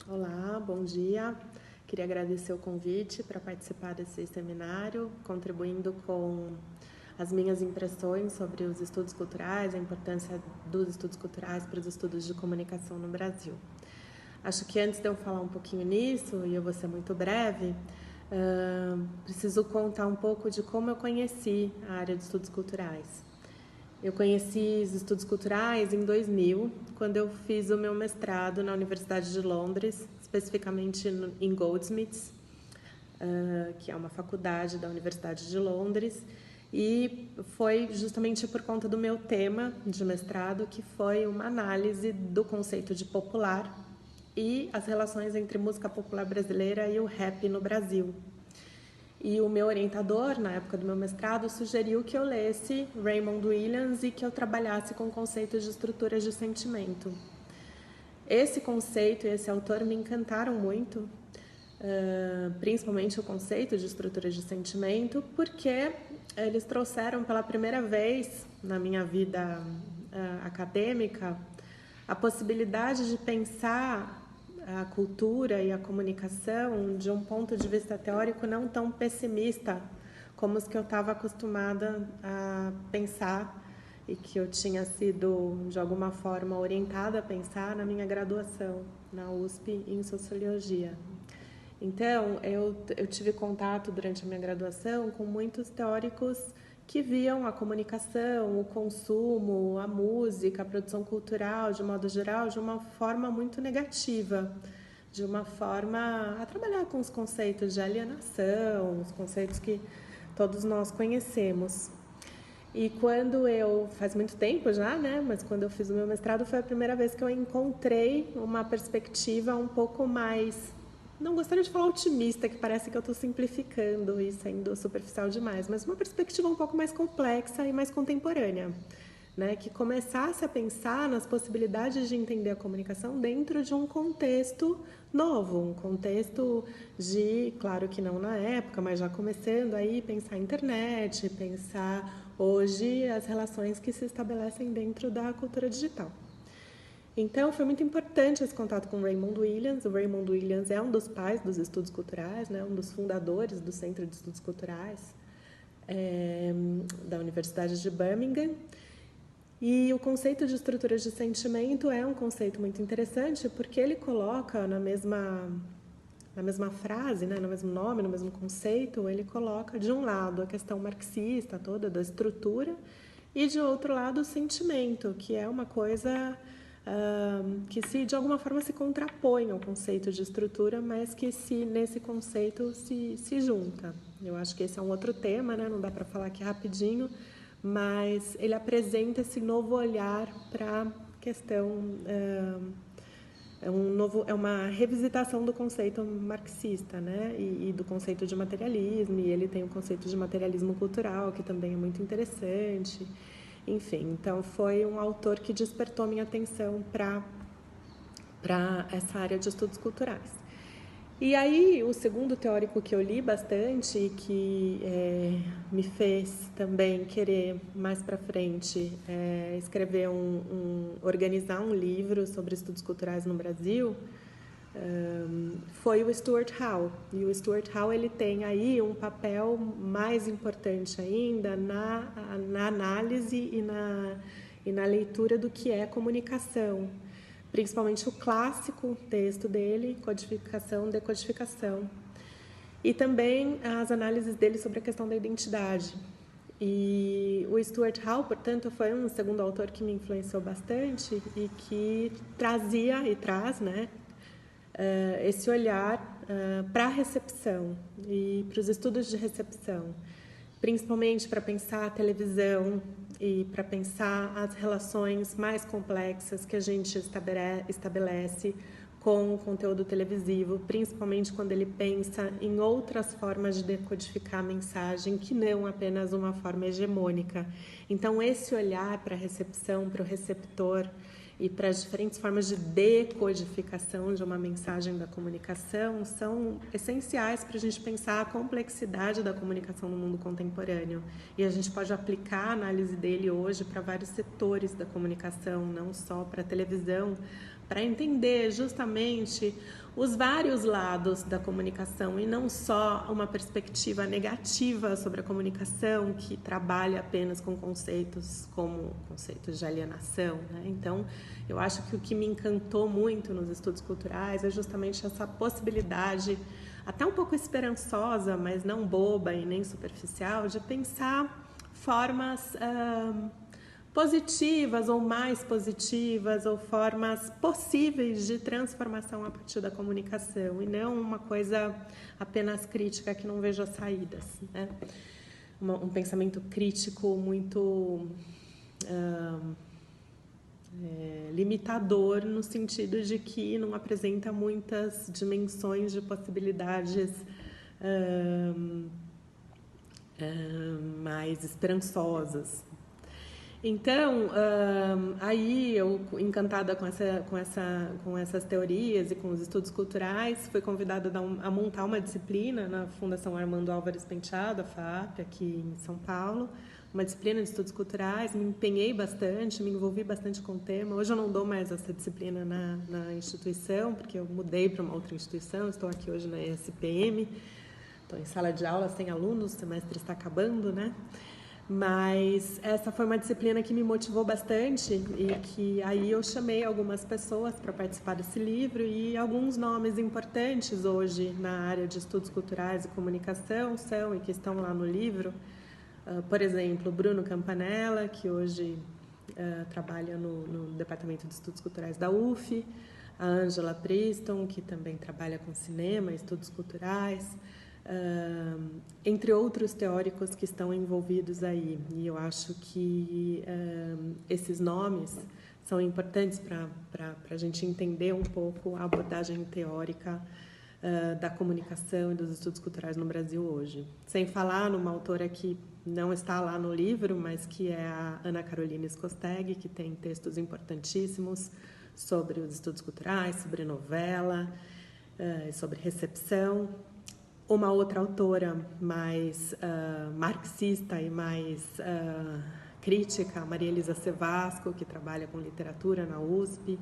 Olá, bom dia. Queria agradecer o convite para participar desse seminário, contribuindo com as minhas impressões sobre os estudos culturais, a importância dos estudos culturais para os estudos de comunicação no Brasil. Acho que antes de eu falar um pouquinho nisso, e eu vou ser muito breve, preciso contar um pouco de como eu conheci a área de estudos culturais. Eu conheci os estudos culturais em 2000, quando eu fiz o meu mestrado na Universidade de Londres, especificamente em Goldsmiths, que é uma faculdade da Universidade de Londres, e foi justamente por conta do meu tema de mestrado, que foi uma análise do conceito de popular e as relações entre música popular brasileira e o rap no Brasil. E o meu orientador, na época do meu mestrado, sugeriu que eu lesse Raymond Williams e que eu trabalhasse com conceitos de estruturas de sentimento. Esse conceito e esse autor me encantaram muito, principalmente o conceito de estruturas de sentimento, porque eles trouxeram pela primeira vez na minha vida acadêmica a possibilidade de pensar a cultura e a comunicação de um ponto de vista teórico não tão pessimista como os que eu estava acostumada a pensar e que eu tinha sido, de alguma forma, orientada a pensar na minha graduação na USP em Sociologia. Então, eu tive contato durante a minha graduação com muitos teóricos que viam a comunicação, o consumo, a música, a produção cultural, de modo geral, de uma forma muito negativa, de uma forma a trabalhar com os conceitos de alienação, os conceitos que todos nós conhecemos. E quando faz muito tempo já, né, mas quando eu fiz o meu mestrado foi a primeira vez que eu encontrei uma perspectiva um pouco mais, não gostaria de falar otimista, que parece que eu estou simplificando e sendo superficial demais, mas uma perspectiva um pouco mais complexa e mais contemporânea, né, que começasse a pensar nas possibilidades de entender a comunicação dentro de um contexto novo, um contexto de, claro que não na época, mas já começando aí pensar a internet, pensar hoje as relações que se estabelecem dentro da cultura digital. Então, foi muito importante esse contato com o Raymond Williams. O Raymond Williams é um dos pais dos estudos culturais, né? Um dos fundadores do Centro de Estudos Culturais da Universidade de Birmingham. E o conceito de estruturas de sentimento é um conceito muito interessante porque ele coloca na mesma frase, né, no mesmo nome, no mesmo conceito, ele coloca de um lado a questão marxista toda da estrutura e de outro lado o sentimento, que é uma coisa que de alguma forma se contrapõe ao conceito de estrutura, mas que nesse conceito se junta. Eu acho que esse é um outro tema, né, não dá para falar aqui rapidinho, mas ele apresenta esse novo olhar para a questão, é uma revisitação do conceito marxista, né, e do conceito de materialismo, e ele tem o conceito de materialismo cultural, que também é muito interessante. Enfim, então foi um autor que despertou minha atenção para essa área de estudos culturais. E aí, o segundo teórico que eu li bastante e que me fez também querer, mais para frente, escrever organizar um livro sobre estudos culturais no Brasil, foi o Stuart Hall. E o Stuart Hall ele tem aí um papel mais importante ainda na análise e na leitura do que é comunicação. Principalmente o clássico texto dele, codificação, decodificação. E também as análises dele sobre a questão da identidade. E o Stuart Hall, portanto, foi um segundo autor que me influenciou bastante e que trazia e traz, né, esse olhar para a recepção e para os estudos de recepção, principalmente para pensar a televisão e para pensar as relações mais complexas que a gente estabelece com o conteúdo televisivo, principalmente quando ele pensa em outras formas de decodificar a mensagem que não apenas uma forma hegemônica. Então, esse olhar para a recepção, para o receptor, e para as diferentes formas de decodificação de uma mensagem da comunicação são essenciais para a gente pensar a complexidade da comunicação no mundo contemporâneo. E a gente pode aplicar a análise dele hoje para vários setores da comunicação, não só para a televisão, para entender justamente os vários lados da comunicação e não só uma perspectiva negativa sobre a comunicação que trabalha apenas com conceitos como conceitos de alienação, né? Então, eu acho que o que me encantou muito nos estudos culturais é justamente essa possibilidade, até um pouco esperançosa, mas não boba e nem superficial, de pensar formas positivas ou mais positivas ou formas possíveis de transformação a partir da comunicação e não uma coisa apenas crítica que não veja saídas, né? Um pensamento crítico muito limitador no sentido de que não apresenta muitas dimensões de possibilidades mais esperançosas. Então, aí eu, encantada com essas teorias e com os estudos culturais, fui convidada a montar uma disciplina na Fundação Armando Álvares Penteado, a FAP, aqui em São Paulo, uma disciplina de estudos culturais. Me empenhei bastante, me envolvi bastante com o tema. Hoje eu não dou mais essa disciplina na instituição, porque eu mudei para uma outra instituição, estou aqui hoje na ESPM, estou em sala de aula sem alunos, o semestre está acabando, né? Mas essa foi uma disciplina que me motivou bastante e que aí eu chamei algumas pessoas para participar desse livro e alguns nomes importantes hoje na área de estudos culturais e comunicação são e que estão lá no livro, por exemplo, Bruno Campanella, que hoje trabalha no Departamento de Estudos Culturais da UF, a Angela Preston, que também trabalha com cinema e estudos culturais, entre outros teóricos que estão envolvidos aí. E eu acho que esses nomes são importantes para a gente entender um pouco a abordagem teórica da comunicação e dos estudos culturais no Brasil hoje. Sem falar numa autora que não está lá no livro, mas que é a Ana Carolina Skosteg, que tem textos importantíssimos sobre os estudos culturais, sobre novela, sobre recepção. Uma outra autora mais marxista e mais crítica, Maria Elisa Sevasco, que trabalha com literatura na USP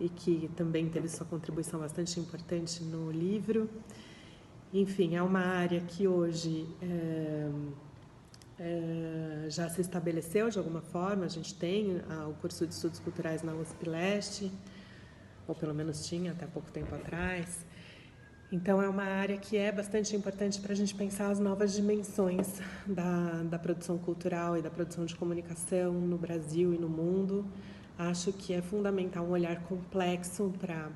e que também teve sua contribuição bastante importante no livro. Enfim, é uma área que hoje já se estabeleceu de alguma forma. A gente tem o curso de estudos culturais na USP Leste, ou pelo menos tinha até pouco tempo atrás. Então, é uma área que é bastante importante para a gente pensar as novas dimensões da produção cultural e da produção de comunicação no Brasil e no mundo. Acho que é fundamental um olhar complexo para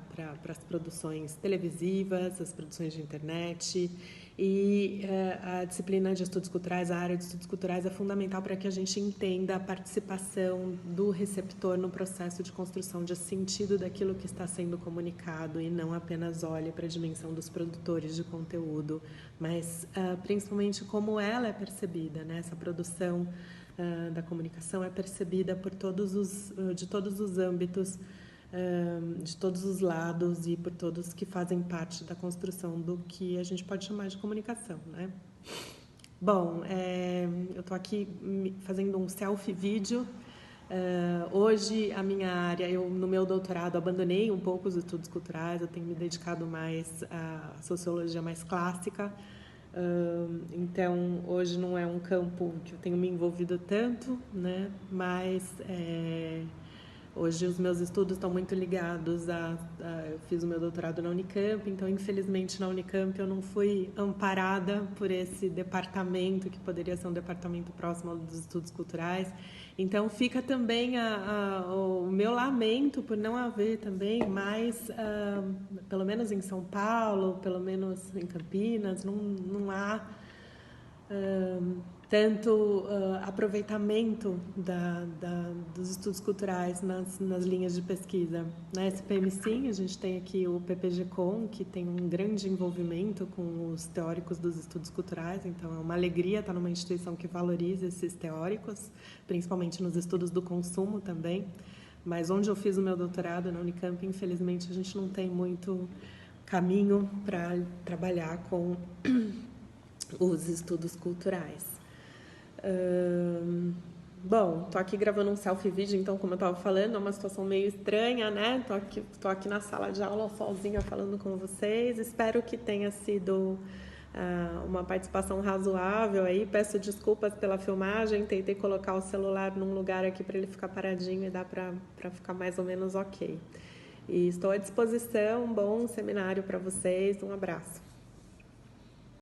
as produções televisivas, as produções de internet. E a disciplina de estudos culturais, a área de estudos culturais é fundamental para que a gente entenda a participação do receptor no processo de construção de sentido daquilo que está sendo comunicado e não apenas olhe para a dimensão dos produtores de conteúdo, mas principalmente como ela é percebida, né? Essa produção da comunicação é percebida por de todos os âmbitos, de todos os lados e por todos que fazem parte da construção do que a gente pode chamar de comunicação, né? Bom, eu estou aqui fazendo um selfie vídeo. Hoje a minha área, eu no meu doutorado abandonei um pouco os estudos culturais, eu tenho me dedicado mais à sociologia mais clássica. Então, hoje não é um campo que eu tenho me envolvido tanto, né? Mas hoje os meus estudos estão muito ligados eu fiz o meu doutorado na Unicamp, então, infelizmente, na Unicamp eu não fui amparada por esse departamento, que poderia ser um departamento próximo dos estudos culturais. Então, fica também o meu lamento por não haver também mais, pelo menos em São Paulo, pelo menos em Campinas, não há tanto aproveitamento dos estudos culturais nas linhas de pesquisa. Na SPM, sim, a gente tem aqui o PPG-Com, que tem um grande envolvimento com os teóricos dos estudos culturais, então é uma alegria estar numa instituição que valoriza esses teóricos, principalmente nos estudos do consumo também. Mas onde eu fiz o meu doutorado, na Unicamp, infelizmente, a gente não tem muito caminho para trabalhar com os estudos culturais. Bom, tô aqui gravando um selfie vídeo, então, como eu tava falando, é uma situação meio estranha, né? Tô aqui na sala de aula sozinha falando com vocês. Espero que tenha sido uma participação razoável aí. Peço desculpas pela filmagem, tentei colocar o celular num lugar aqui para ele ficar paradinho e dá para ficar mais ou menos ok. E estou à disposição, um bom seminário para vocês, um abraço.